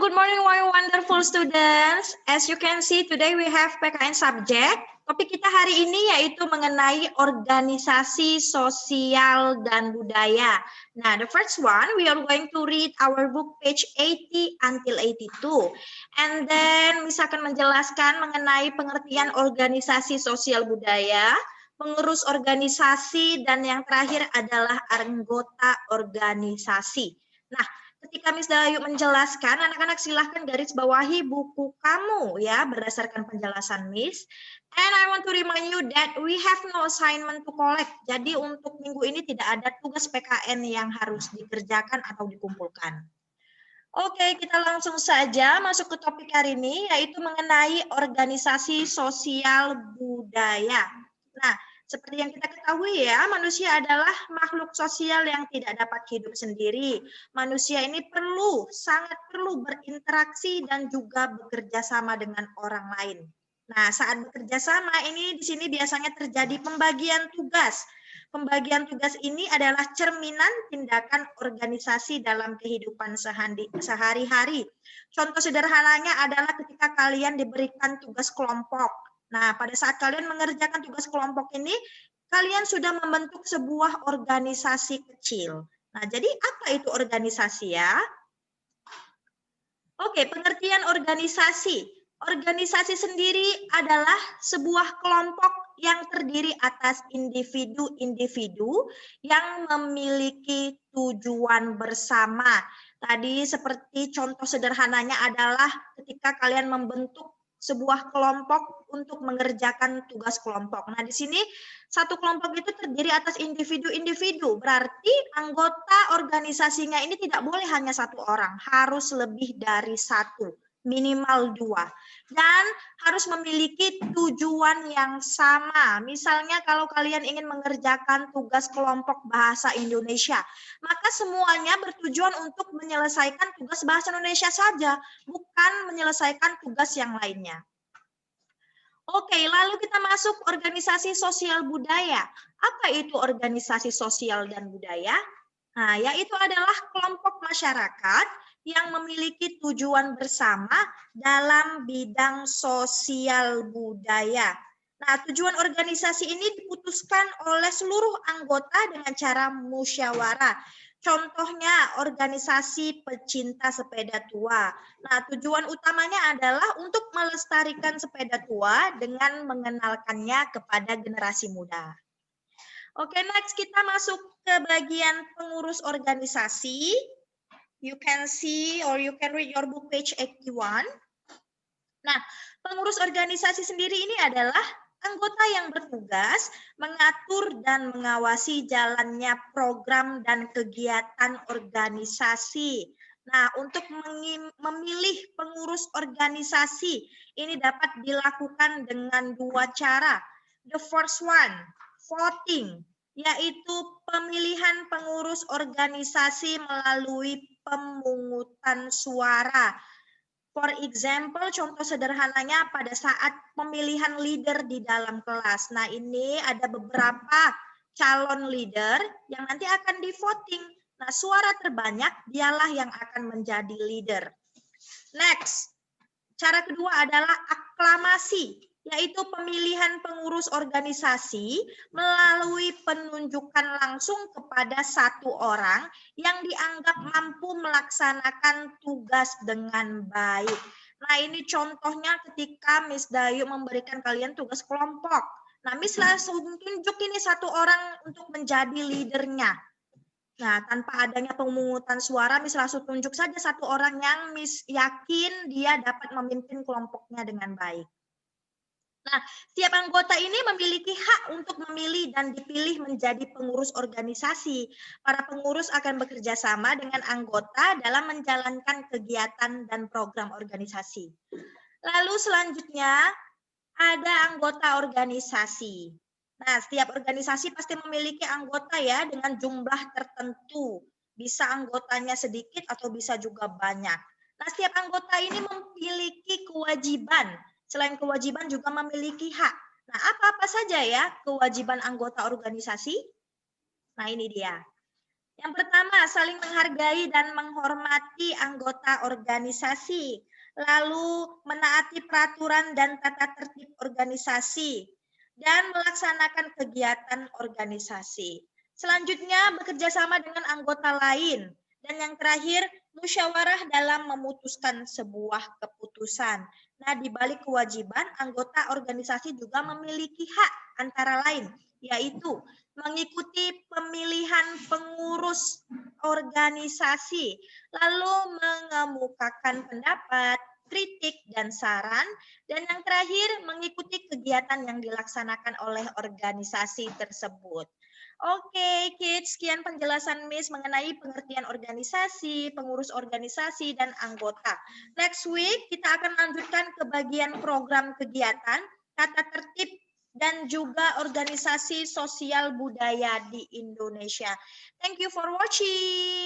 good morning, my wonderful students. As you can see, today we have PKN subject. Topik kita hari ini yaitu mengenai organisasi sosial dan budaya. Nah, the first one, we are going to read our book page 80 until 82. And then, Miss akan menjelaskan mengenai pengertian organisasi sosial budaya, pengurus organisasi, dan yang terakhir adalah anggota organisasi. Nah, ketika Miss Dayu menjelaskan, anak-anak silahkan garis bawahi buku kamu ya berdasarkan penjelasan Miss. And I want to remind you that we have no assignment to collect. Jadi untuk minggu ini tidak ada tugas PKN yang harus dikerjakan atau dikumpulkan. Oke, kita langsung saja masuk ke topik hari ini, yaitu mengenai organisasi sosial budaya. Nah, seperti yang kita ketahui ya, manusia adalah makhluk sosial yang tidak dapat hidup sendiri. Manusia ini sangat perlu berinteraksi dan juga bekerja sama dengan orang lain. Nah, saat bekerja sama ini di sini biasanya terjadi pembagian tugas. Pembagian tugas ini adalah cerminan tindakan organisasi dalam kehidupan sehari-hari. Contoh sederhananya adalah ketika kalian diberikan tugas kelompok. Nah, pada saat kalian mengerjakan tugas kelompok ini, kalian sudah membentuk sebuah organisasi kecil. Nah, jadi apa itu organisasi ya? Oke, pengertian organisasi. Organisasi sendiri adalah sebuah kelompok yang terdiri atas individu-individu yang memiliki tujuan bersama. Tadi seperti contoh sederhananya adalah ketika kalian membentuk sebuah kelompok untuk mengerjakan tugas kelompok. Nah, di sini satu kelompok itu terdiri atas individu-individu. Berarti anggota organisasinya ini tidak boleh hanya satu orang, harus lebih dari satu, minimal 2. Dan harus memiliki tujuan yang sama. Misalnya kalau kalian ingin mengerjakan tugas kelompok bahasa Indonesia, maka semuanya bertujuan untuk menyelesaikan tugas bahasa Indonesia saja, bukan menyelesaikan tugas yang lainnya. Oke, lalu kita masuk organisasi sosial budaya. Apa itu organisasi sosial dan budaya? Nah, yaitu adalah kelompok masyarakat yang memiliki tujuan bersama dalam bidang sosial budaya. Nah, tujuan organisasi ini diputuskan oleh seluruh anggota dengan cara musyawarah. Contohnya organisasi pecinta sepeda tua. Nah, tujuan utamanya adalah untuk melestarikan sepeda tua dengan mengenalkannya kepada generasi muda. Oke, next kita masuk ke bagian pengurus organisasi. You can see or you can read your book page 81. Nah, pengurus organisasi sendiri ini adalah anggota yang bertugas mengatur dan mengawasi jalannya program dan kegiatan organisasi. Nah, untuk memilih pengurus organisasi ini dapat dilakukan dengan 2 cara. The first one, voting, yaitu pemilihan pengurus organisasi melalui pemungutan suara. For example, contoh sederhananya pada saat pemilihan leader di dalam kelas. Nah, ini ada beberapa calon leader yang nanti akan di-voting. Nah, suara terbanyak dialah yang akan menjadi leader. Next, cara kedua adalah aklamasi, yaitu pemilihan pengurus organisasi melalui penunjukan langsung kepada satu orang yang dianggap mampu melaksanakan tugas dengan baik. Nah, ini contohnya ketika Miss Dayu memberikan kalian tugas kelompok. Nah, Miss langsung tunjuk ini satu orang untuk menjadi leadernya. Nah, tanpa adanya pemungutan suara, Miss langsung tunjuk saja satu orang yang Miss yakin dia dapat memimpin kelompoknya dengan baik. Nah, setiap anggota ini memiliki hak untuk memilih dan dipilih menjadi pengurus organisasi. Para pengurus akan bekerja sama dengan anggota dalam menjalankan kegiatan dan program organisasi. Lalu selanjutnya ada anggota organisasi. Nah, setiap organisasi pasti memiliki anggota ya dengan jumlah tertentu. Bisa anggotanya sedikit atau bisa juga banyak. Nah, setiap anggota ini memiliki kewajiban. Selain kewajiban juga memiliki hak. Nah, apa-apa saja ya kewajiban anggota organisasi? Nah, ini dia. Yang pertama, saling menghargai dan menghormati anggota organisasi. Lalu, menaati peraturan dan tata tertib organisasi. Dan melaksanakan kegiatan organisasi. Selanjutnya, bekerja sama dengan anggota lain. Dan yang terakhir, musyawarah dalam memutuskan sebuah keputusan. Nah, di balik kewajiban, anggota organisasi juga memiliki hak antara lain, yaitu mengikuti pemilihan pengurus organisasi, lalu mengemukakan pendapat, kritik, dan saran, dan yang terakhir mengikuti kegiatan yang dilaksanakan oleh organisasi tersebut. Oke, kids, sekian penjelasan Miss mengenai pengertian organisasi, pengurus organisasi, dan anggota. Next week, kita akan lanjutkan ke bagian program kegiatan, tata tertib, dan juga organisasi sosial budaya di Indonesia. Thank you for watching.